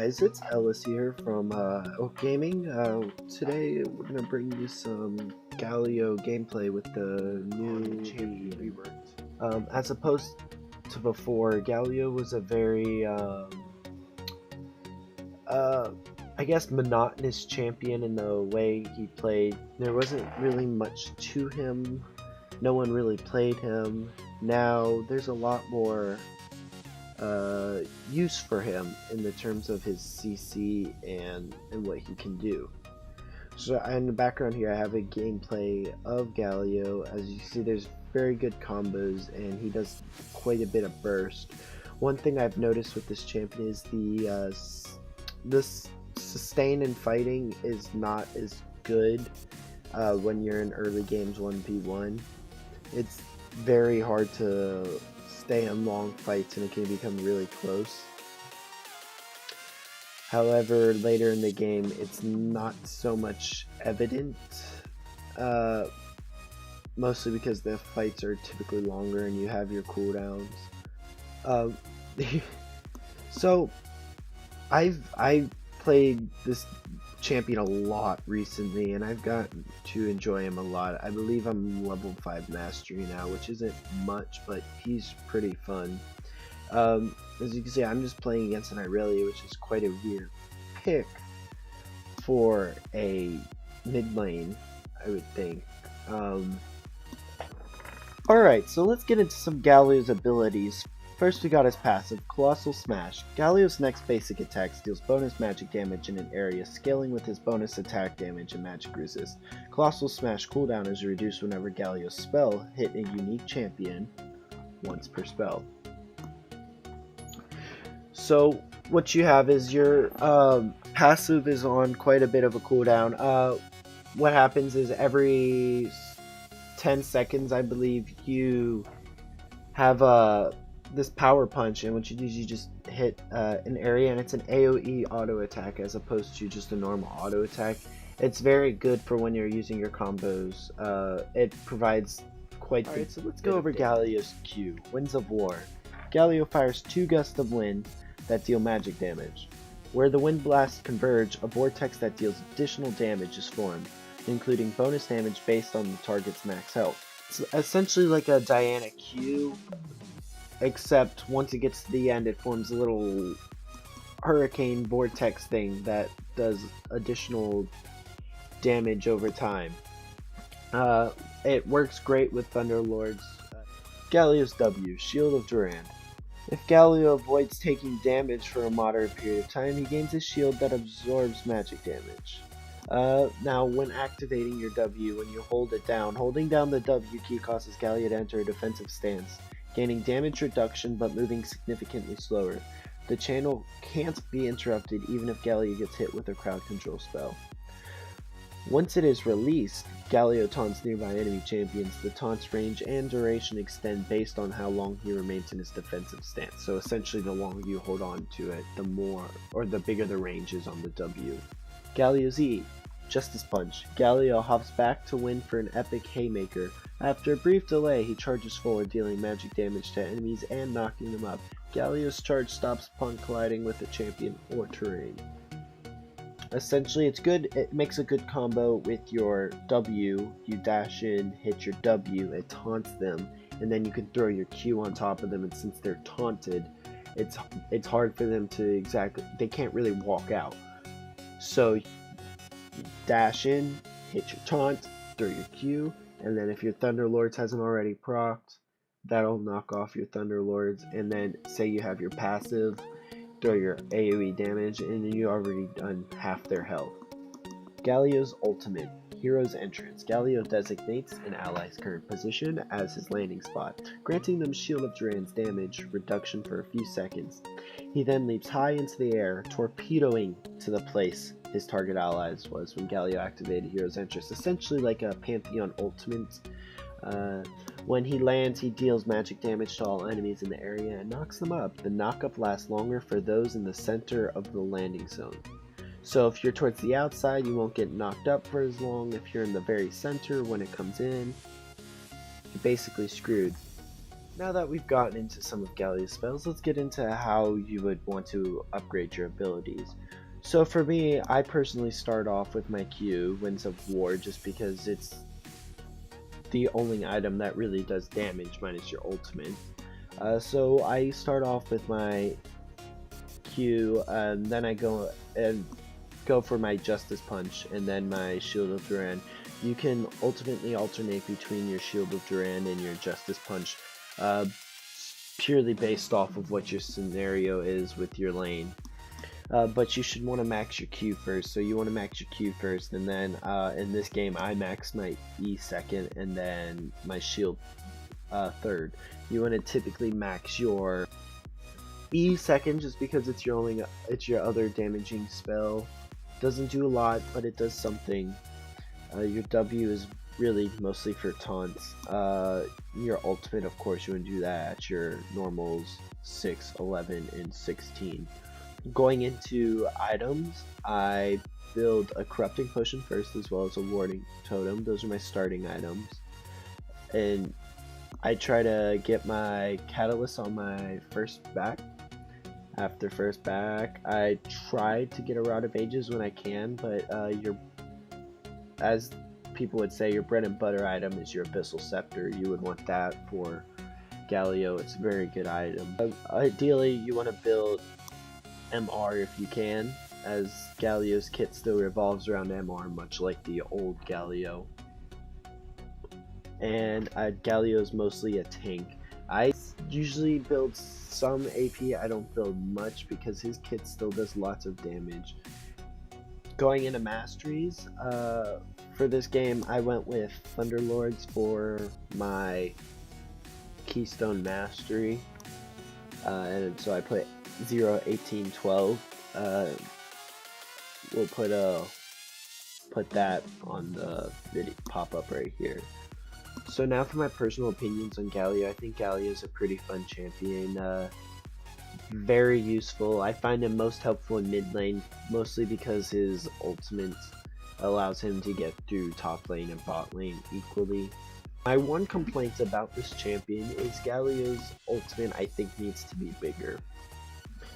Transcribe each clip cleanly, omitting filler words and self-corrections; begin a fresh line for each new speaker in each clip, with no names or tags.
guys, it's Ellis here from E.L.K Gaming. Today we're going to bring you some Galio gameplay with the new champion reworked. As opposed to before, Galio was a very, I guess, monotonous champion in the way he played. There wasn't really much to him. No one really played him. Now there's a lot more use for him in the terms of his CC and what he can do. So in the background here I have a gameplay of Galio. As you see, there's very good combos and he does quite a bit of burst. One thing I've noticed with this champion is this sustain in fighting is not as good when you're in early games 1v1. It's very hard to stay in long fights and it can become really close. However, later in the game it's not so much evident, mostly because the fights are typically longer and you have your cooldowns. So I've played this champion a lot recently and I've gotten to enjoy him a lot. I believe I'm level 5 mastery now, which isn't much, but he's pretty fun. As you can see, I'm just playing against an Irelia, which is quite a weird pick for a mid lane, I would think. Alright, so let's get into some Galio's abilities. First we got his passive, Colossal Smash. Galio's next basic attack deals bonus magic damage in an area, scaling with his bonus attack damage and magic resist. Colossal Smash cooldown is reduced whenever Galio's spell hit a unique champion once per spell. So what you have is your passive is on quite a bit of a cooldown. What happens is every 10 seconds, I believe, you have this power punch, and what you do is you just hit an area, and it's an AoE auto attack as opposed to just a normal auto attack. It's very good for when you're using your combos. It provides quite good. Alright, so let's go over Galio's Q, Winds of War. Galio fires 2 gusts of wind that deal magic damage. Where the wind blasts converge, a vortex that deals additional damage is formed, including bonus damage based on the target's max health. It's essentially like a Diana Q, except once it gets to the end it forms a little hurricane vortex thing that does additional damage over time. It works great with Thunderlords. Galio's W, Shield of Durand. If Galio avoids taking damage for a moderate period of time, he gains a shield that absorbs magic damage. Now when activating your W, when you hold it down, holding down the W key causes Galio to enter a defensive stance, gaining damage reduction but moving significantly slower. The channel can't be interrupted even if Galio gets hit with a crowd control spell. Once it is released, Galio taunts nearby enemy champions. The taunt's range and duration extend based on how long he remains in his defensive stance. So essentially the longer you hold on to it, the more, or the bigger the range is on the W. Galio's E, Justice Punch. Galio hops back to win for an epic haymaker. After a brief delay, he charges forward, dealing magic damage to enemies and knocking them up. Galio's charge stops upon colliding with a champion or terrain. Essentially, it's good. It makes a good combo with your W. You dash in, hit your W, it taunts them, and then you can throw your Q on top of them, and since they're taunted, it's hard for them to they can't really walk out. So, you dash in, hit your taunt, throw your Q, and then if your Thunderlords hasn't already procced, that'll knock off your Thunderlords, and then say you have your passive, throw your AoE damage, and you already done half their health. Galio's Ultimate, Hero's Entrance. Galio designates an ally's current position as his landing spot, granting them Shield of Durand's damage reduction for a few seconds. He then leaps high into the air, torpedoing to the place his target allies was when Galio activated Hero's Entrance, essentially like a Pantheon Ultimate. When he lands, he deals magic damage to all enemies in the area and knocks them up. The knockup lasts longer for those in the center of the landing zone. So if you're towards the outside, you won't get knocked up for as long. If you're in the very center when it comes in, you're basically screwed. Now that we've gotten into some of Galio's spells, let's get into how you would want to upgrade your abilities. So for me, I personally start off with my Q, Winds of War, just because it's the only item that really does damage minus your ultimate. So I start off with my Q, and then I go for my Justice Punch, and then my Shield of Duran. You can ultimately alternate between your Shield of Duran and your Justice Punch, purely based off of what your scenario is with your lane. But you should want to max your Q first, so you want to max your Q first, and then in this game I maxed my E second, and then my shield third. You want to typically max your E second, just because it's your other damaging spell. Doesn't do a lot, but it does something. Your W is really mostly for taunts. Your ultimate, of course, you want to do that at your normals 6, 11, and 16. Going into items, I build a Corrupting Potion first, as well as a Warding Totem. Those are my starting items. And I try to get my Catalyst on my first back. After first back, I try to get a Rod of Ages when I can, but as people would say, your bread and butter item is your Abyssal Scepter. You would want that for Galio. It's a very good item. Ideally, you want to build MR if you can, as Galio's kit still revolves around MR, much like the old Galio. And Galio is mostly a tank. I usually build some AP, I don't build much because his kit still does lots of damage. Going into Masteries, for this game I went with Thunderlords for my Keystone Mastery, and so I put 0, 18, 12. We'll put that on the video pop-up right here. So now for my personal opinions on Galio. I think Galio is a pretty fun champion. Very useful. I find him most helpful in mid lane, mostly because his ultimate allows him to get through top lane and bot lane equally. My one complaint about this champion is Galio's ultimate, I think, needs to be bigger.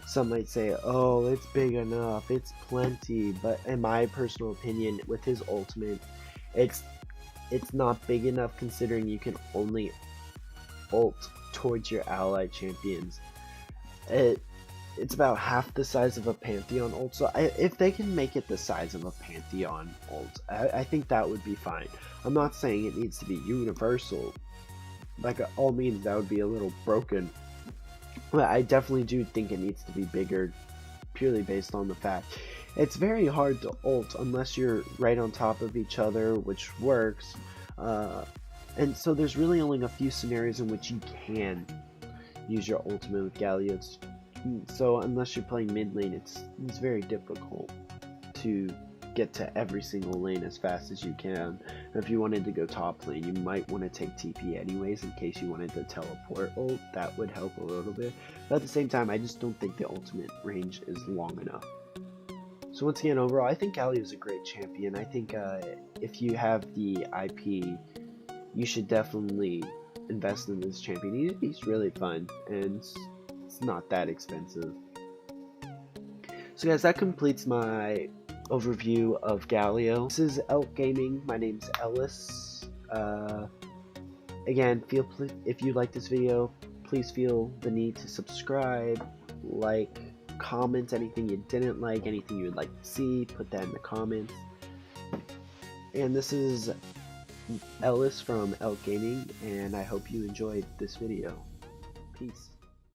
Some might say, oh, it's big enough, it's plenty, but in my personal opinion, with his ultimate, it's not big enough, considering you can only ult towards your ally champions. It's about half the size of a Pantheon ult, so if they can make it the size of a Pantheon ult, I think that would be fine. I'm not saying it needs to be universal. Like, all means, that would be a little broken. But I definitely do think it needs to be bigger, purely based on the fact it's very hard to ult unless you're right on top of each other, which works. And so there's really only a few scenarios in which you can use your ultimate with Galio. So unless you're playing mid lane, it's very difficult to get to every single lane as fast as you can. And if you wanted to go top lane, you might want to take TP anyways in case you wanted to teleport ult. That would help a little bit. But at the same time, I just don't think the ultimate range is long enough. So once again, overall, I think Galio is a great champion. I think if you have the IP, you should definitely invest in this champion. He's really fun, and it's not that expensive. So guys, that completes my overview of Galio. This is E.L.K. Gaming. My name's Ellis. Again, if you like this video, please feel the need to subscribe, like, comment anything you didn't like, anything you would like to see, put that in the comments. And this is Ellis from E.L.K. Gaming, and I hope you enjoyed this video. Peace.